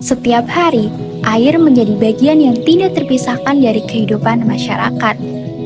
Setiap hari, air menjadi bagian yang tidak terpisahkan dari kehidupan masyarakat,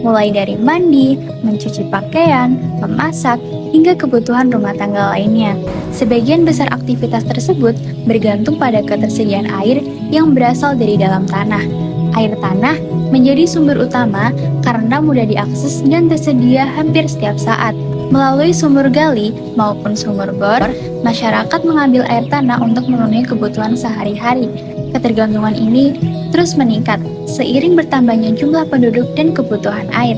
mulai dari mandi, mencuci pakaian, memasak, hingga kebutuhan rumah tangga lainnya. Sebagian besar aktivitas tersebut bergantung pada ketersediaan air yang berasal dari dalam tanah. Air tanah menjadi sumber utama karena mudah diakses dan tersedia hampir setiap saat. Melalui sumur gali maupun sumur bor, masyarakat mengambil air tanah untuk memenuhi kebutuhan sehari-hari. Ketergantungan ini terus meningkat seiring bertambahnya jumlah penduduk dan kebutuhan air.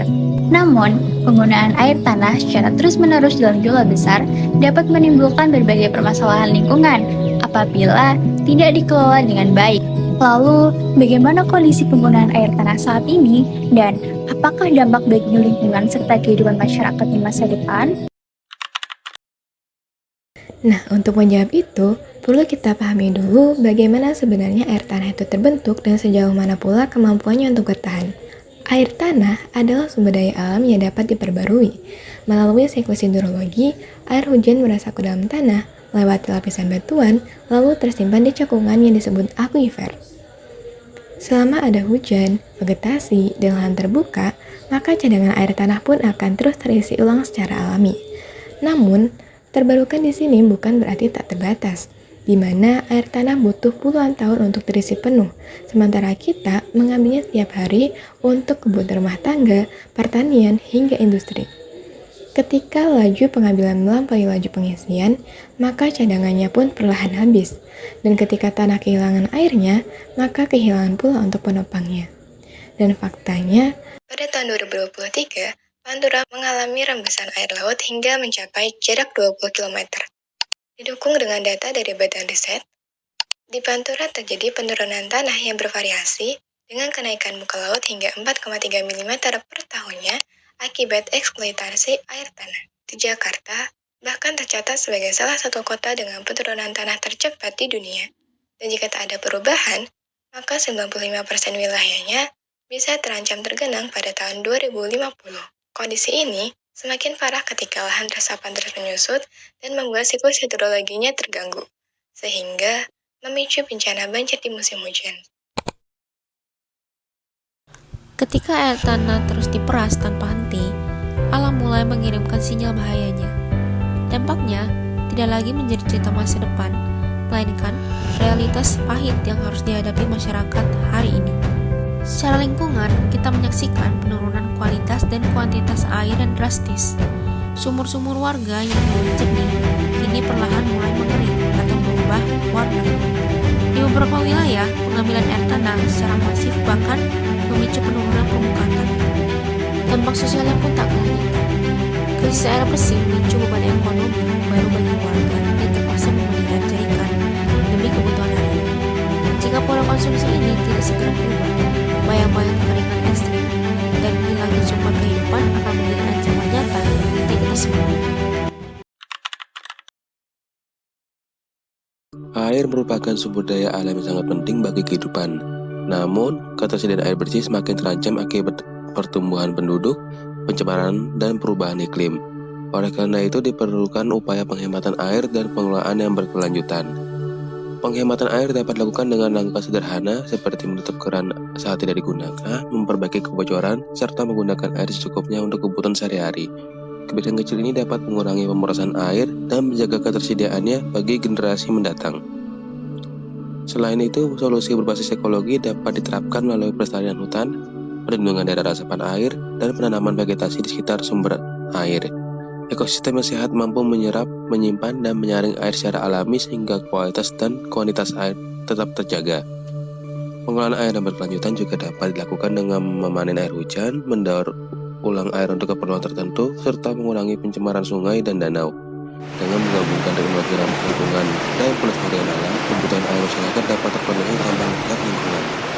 Namun, penggunaan air tanah secara terus-menerus dalam jumlah besar dapat menimbulkan berbagai permasalahan lingkungan apabila tidak dikelola dengan baik. Lalu, bagaimana kondisi penggunaan air tanah saat ini dan apakah dampak bagi lingkungan serta kehidupan masyarakat di masa depan? Nah, untuk menjawab itu, perlu kita pahami dulu bagaimana sebenarnya air tanah itu terbentuk dan sejauh mana pula kemampuannya untuk bertahan. Air tanah adalah sumber daya alam yang dapat diperbarui. Melalui siklus hidrologi, air hujan merasuk ke dalam tanah, melewati lapisan batuan, lalu tersimpan di cekungan yang disebut akuifer. Selama ada hujan, vegetasi, dan lahan terbuka, maka cadangan air tanah pun akan terus terisi ulang secara alami. Namun, terbarukan di sini bukan berarti tak terbatas, di mana air tanah butuh puluhan tahun untuk terisi penuh, sementara kita mengambilnya setiap hari untuk kebutuhan rumah tangga, pertanian, hingga industri. Ketika laju pengambilan melampaui laju pengisian, maka cadangannya pun perlahan habis. Dan ketika tanah kehilangan airnya, maka kehilangan pula untuk penopangnya. Dan faktanya, pada tahun 2023, Pantura mengalami rembesan air laut hingga mencapai jarak 20 km. Didukung dengan data dari Badan Riset, di Pantura terjadi penurunan tanah yang bervariasi dengan kenaikan muka laut hingga 4,3 mm per tahunnya akibat eksploitasi air tanah. Di Jakarta, bahkan tercatat sebagai salah satu kota dengan penurunan tanah tercepat di dunia. Dan jika tak ada perubahan, maka 95% wilayahnya bisa terancam tergenang pada tahun 2050. Kondisi ini semakin parah ketika lahan resapan terus menyusut dan membuat siklus hidrologinya terganggu, sehingga memicu bencana banjir di musim hujan. Ketika air tanah terus diperas tanpa henti, alam mulai mengirimkan sinyal bahayanya. Dampaknya tidak lagi menjadi cerita masa depan, melainkan realitas pahit yang harus dihadapi masyarakat hari ini. Secara lingkungan, kita menyaksikan penurunan kualitas dan kuantitas air yang drastis. Sumur-sumur warga yang dulu jernih, kini perlahan mulai mengering atau berubah warna. Di beberapa wilayah, pengambilan air tanah secara masif bahkan memicu penurunan permukaan tanah. Dampak sosialnya pun tak kalah nyata. Krisis air bersih memicu beban ekonomi baru bagi warga yang terpaksa memelihara jerikan demi kebutuhan air. Jika pola konsumsi ini tidak segera berubah, bayang-bayang kekeringan ekstrim dan hilangnya sumber kehidupan akan menjadi ancaman nyata bagi kita semua. Air merupakan sumber daya alam yang sangat penting bagi kehidupan. Namun, ketersediaan air bersih semakin terancam akibat pertumbuhan penduduk, pencemaran, dan perubahan iklim. Oleh karena itu, diperlukan upaya penghematan air dan pengelolaan yang berkelanjutan. Penghematan air dapat dilakukan dengan langkah sederhana seperti menutup keran saat tidak digunakan, memperbaiki kebocoran, serta menggunakan air secukupnya untuk kebutuhan sehari-hari. Kebiasaan kecil ini dapat mengurangi pemborosan air dan menjaga ketersediaannya bagi generasi mendatang. Selain itu, solusi berbasis ekologi dapat diterapkan melalui pelestarian hutan, perlindungan daerah resapan air, dan penanaman vegetasi di sekitar sumber air. Ekosistem yang sehat mampu menyerap, menyimpan, dan menyaring air secara alami sehingga kualitas dan kuantitas air tetap terjaga. Pengelolaan air yang berkelanjutan juga dapat dilakukan dengan memanen air hujan, mendaur ulang air untuk keperluan tertentu, serta mengurangi pencemaran sungai dan danau. Dengan menggabungkan teknologi ramah lingkungan dan pelestarian alam, kebutuhan air masyarakat dapat terpenuhi tanpa merugikan lingkungan.